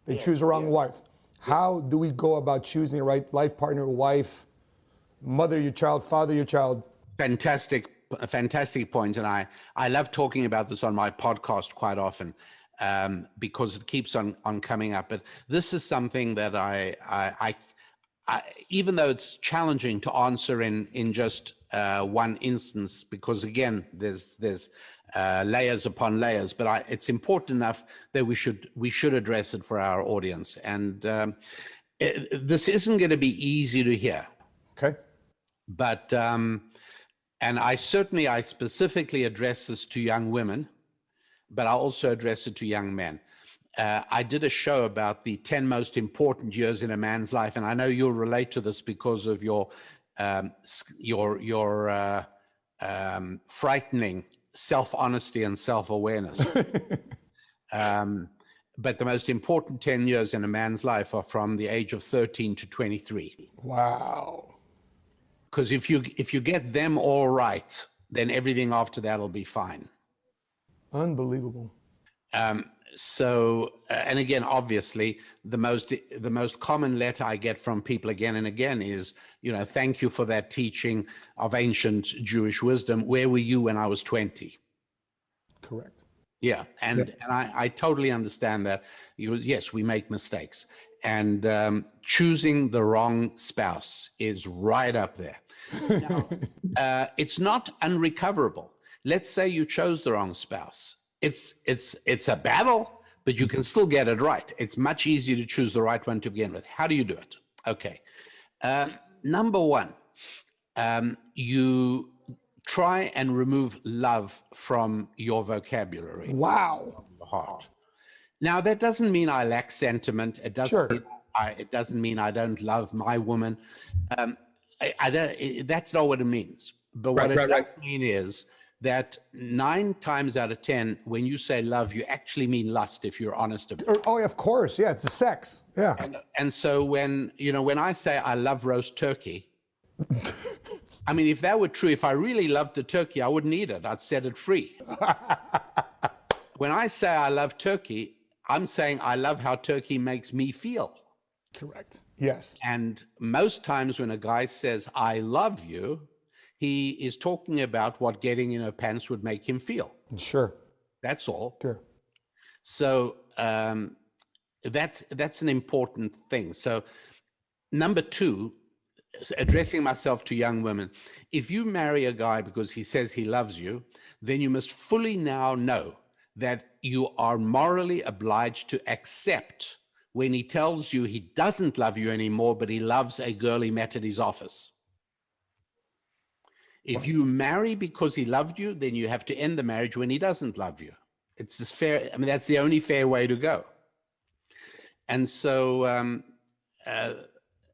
They choose the wrong wife. How do we go about choosing the right life partner, wife, mother your child, father your child? Fantastic point. And I love talking about this on my podcast quite often because it keeps on coming up. But this is something that I even though it's challenging to answer in just one instance, because again, there's layers upon layers, but it's important enough that we should address it for our audience. And this isn't going to be easy to hear. Okay. But and I specifically address this to young women, but I also address it to young men. I did a show about the 10 most important years in a man's life, and I know you'll relate to this because of your frightening self-honesty and self-awareness. But the most important 10 years in a man's life are from the age of 13 to 23. Wow. Because if you get them all right, then everything after that will be fine. Unbelievable. So, and again, obviously, the most common letter I get from people again and again is, thank you for that teaching of ancient Jewish wisdom. Where were you when I was 20? Correct. Yeah, and I totally understand that. Yes, we make mistakes, and choosing the wrong spouse is right up there. Now, it's not unrecoverable. Let's say you chose the wrong spouse. It's a battle, but you can still get it right. It's much easier to choose the right one to begin with. How do you do it? Okay. Number one, you try and remove love from your vocabulary. Wow. Heart. Now, that doesn't mean I lack sentiment. It doesn't mean I don't love my woman. That's not what it means. But what it does mean is that 9 times out of 10, when you say love, you actually mean lust, if you're honest about it. Oh, of course. Yeah, it's a sex. Yeah. And so when I say I love roast turkey, I mean, if that were true, if I really loved the turkey, I wouldn't eat it. I'd set it free. When I say I love turkey, I'm saying I love how turkey makes me feel. Correct. Yes. And most times when a guy says, I love you, he is talking about what getting in her pants would make him feel. Sure. That's all. Sure. So that's an important thing. So number 2, addressing myself to young women, if you marry a guy because he says he loves you, then you must fully now know that you are morally obliged to accept when he tells you he doesn't love you anymore, but he loves a girl he met at his office. If you marry because he loved you, then you have to end the marriage when he doesn't love you. It's just fair. I mean, that's the only fair way to go. And so,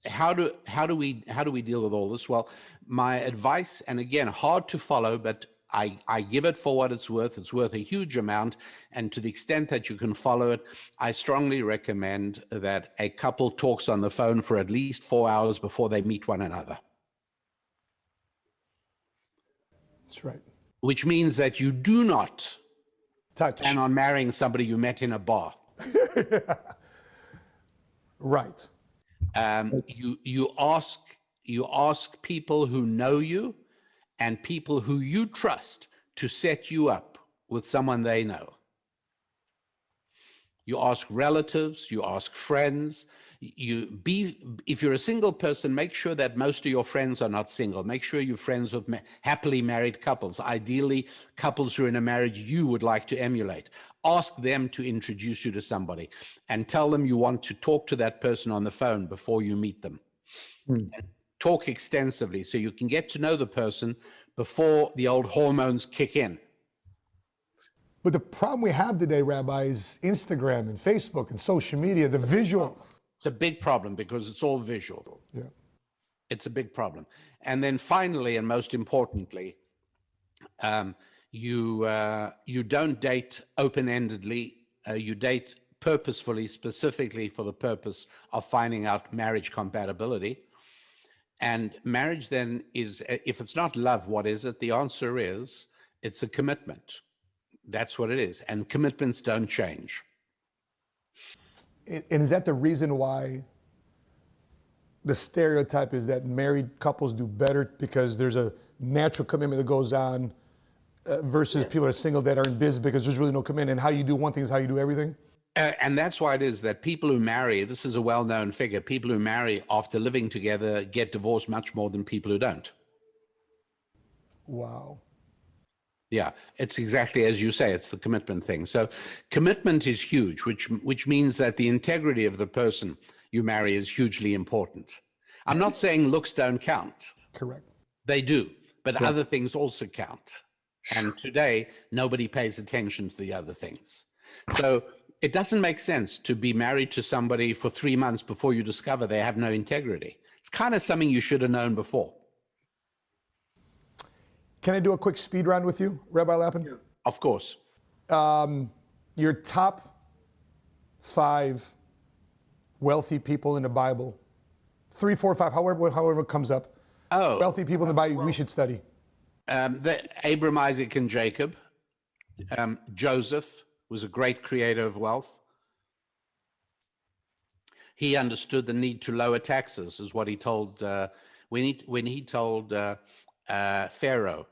how do we deal with all this? Well, my advice, and again, hard to follow, but I give it for what it's worth. It's worth a huge amount. And to the extent that you can follow it, I strongly recommend that a couple talks on the phone for at least 4 hours before they meet one another. That's right. Which means that you do not Touch. plan on marrying somebody you met in a bar. Right. You ask people who know you and people who you trust to set you up with someone they know. You ask relatives, you ask friends. If you're a single person, make sure that most of your friends are not single. Make sure you're friends with happily married couples, ideally couples who are in a marriage you would like to emulate. Ask them to introduce you to somebody and tell them you want to talk to that person on the phone before you meet them. And talk extensively so you can get to know the person before the old hormones kick in. But the problem we have today, Rabbi, is Instagram and Facebook and social media, the visual. It's a big problem because it's all visual. Yeah. It's a big problem. And then finally, and most importantly, you don't date open-endedly. You date purposefully, specifically for the purpose of finding out marriage compatibility. And marriage then is, if it's not love, what is it? The answer is, it's a commitment. That's what it is. And commitments don't change. And is that the reason why the stereotype is that married couples do better because there's a natural commitment that goes on versus people that are single that are in business because there's really no commitment, and how you do one thing is how you do everything? And that's why it is that people who marry, this is a well-known figure, people who marry after living together get divorced much more than people who don't. Wow. Yeah, it's exactly as you say, it's the commitment thing. So commitment is huge, which means that the integrity of the person you marry is hugely important. I'm not saying looks don't count. Correct. They do, but other things also count. And today, nobody pays attention to the other things. So it doesn't make sense to be married to somebody for 3 months before you discover they have no integrity. It's kind of something you should have known before. Can I do a quick speed round with you, Rabbi Lappin? Yeah. Of course. Your top 5 wealthy people in the Bible, 3, 4, 5, however it comes up. Oh, wealthy people in the Bible we should study. Abram, Isaac, and Jacob. Joseph was a great creator of wealth. He understood the need to lower taxes, is what he told when he told Pharaoh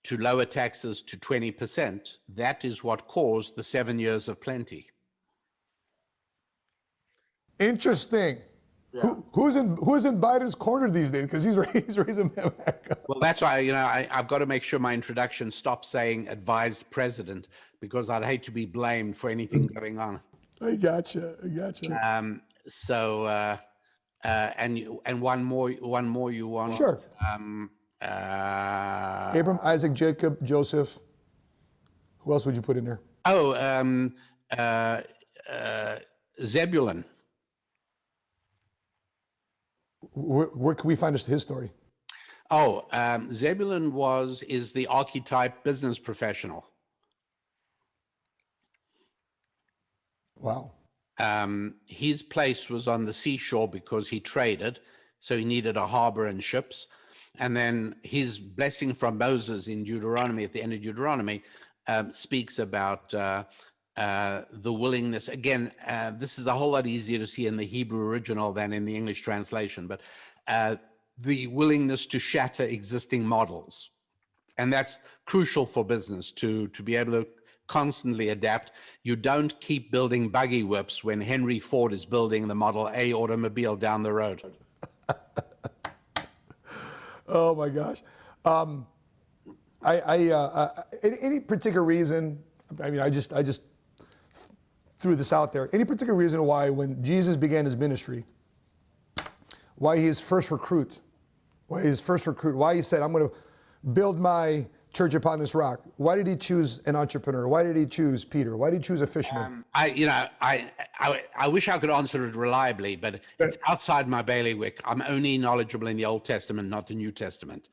to lower taxes to 20%. That is what caused the 7 years of plenty. Interesting. Yeah. Who's in Biden's corner these days? Because he's raising back. Well, that's why I've got to make sure my introduction stops saying advised president, because I'd hate to be blamed for anything going on. I gotcha. And one more you want? Sure. Abram, Isaac, Jacob, Joseph. Who else would you put in there? Zebulun. Where can we find his story? Zebulun is the archetype business professional. Wow. His place was on the seashore because he traded, so he needed a harbor and ships. And then his blessing from Moses in Deuteronomy, at the end of Deuteronomy, speaks about the willingness. Again, this is a whole lot easier to see in the Hebrew original than in the English translation, but the willingness to shatter existing models. And that's crucial for business, to be able to constantly adapt. You don't keep building buggy whips when Henry Ford is building the Model A automobile down the road. Oh my gosh. Any particular reason, I mean, I just threw this out there. Any particular reason why when Jesus began his ministry, why he said, I'm going to build my Church Upon This Rock? Why did he choose an entrepreneur? Why did he choose Peter? Why did he choose a fisherman? I wish I could answer it reliably, but it's outside my bailiwick. I'm only knowledgeable in the Old Testament, not the New Testament.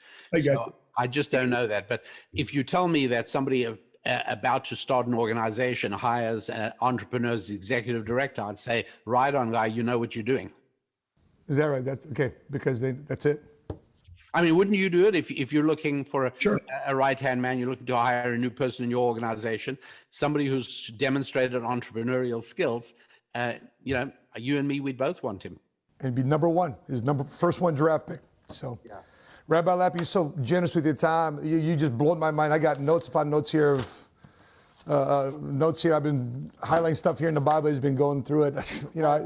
I just don't know that. But if you tell me that somebody about to start an organization hires an entrepreneur as executive director, I'd say, right on, guy, you know what you're doing. Is that right? That's okay, because that's it. I mean, wouldn't you do it if you're looking for Sure. a right-hand man, you're looking to hire a new person in your organization, somebody who's demonstrated entrepreneurial skills, you and me, we'd both want him. And be number one, his first one draft pick. So, yeah. Rabbi Lapp, you're so generous with your time. You just blown my mind. I got notes upon notes here notes here. I've been highlighting stuff here in the Bible. He's been going through it.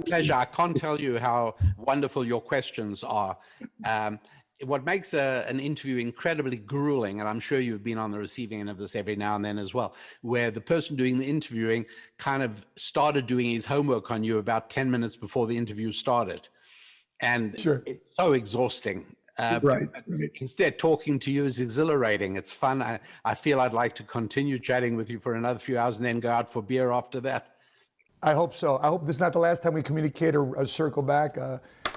Pleasure. I can't tell you how wonderful your questions are. What makes an interview incredibly grueling, and I'm sure you've been on the receiving end of this every now and then as well, where the person doing the interviewing kind of started doing his homework on you about 10 minutes before the interview started. And sure. It's so exhausting. Right. Instead, talking to you is exhilarating. It's fun. I feel I'd like to continue chatting with you for another few hours and then go out for beer after that. I hope so. I hope this is not the last time we communicate or circle back.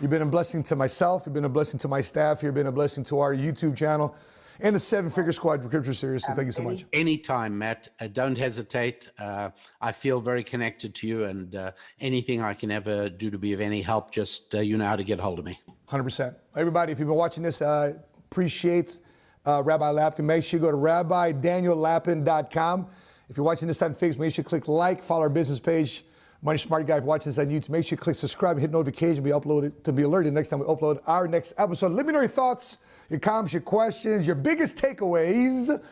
You've been a blessing to myself. You've been a blessing to my staff. You've been a blessing to our YouTube channel and the 7-Figure Squad Scripture Series. So thank you so much. Anytime, Matt. Don't hesitate. I feel very connected to you, and anything I can ever do to be of any help, just you know how to get hold of me. 100%. Everybody, if you've been watching this, appreciate Rabbi Lapin. Make sure you go to RabbiDanielLapin.com. If you're watching this on Facebook, make sure you click like, follow our business page. Money Smart Guy, if you're watching this on YouTube, make sure you click subscribe and hit notification to be alerted next time we upload our next episode. Let me know your thoughts, your comments, your questions, your biggest takeaways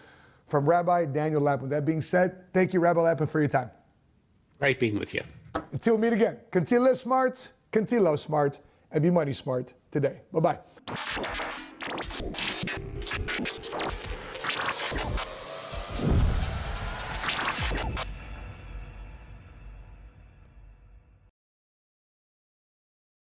from Rabbi Daniel Lapin. That being said, thank you, Rabbi Lapin, for your time. Great being with you. Until we meet again, continue to live smart, continue to love smart, and be money smart today. Bye-bye.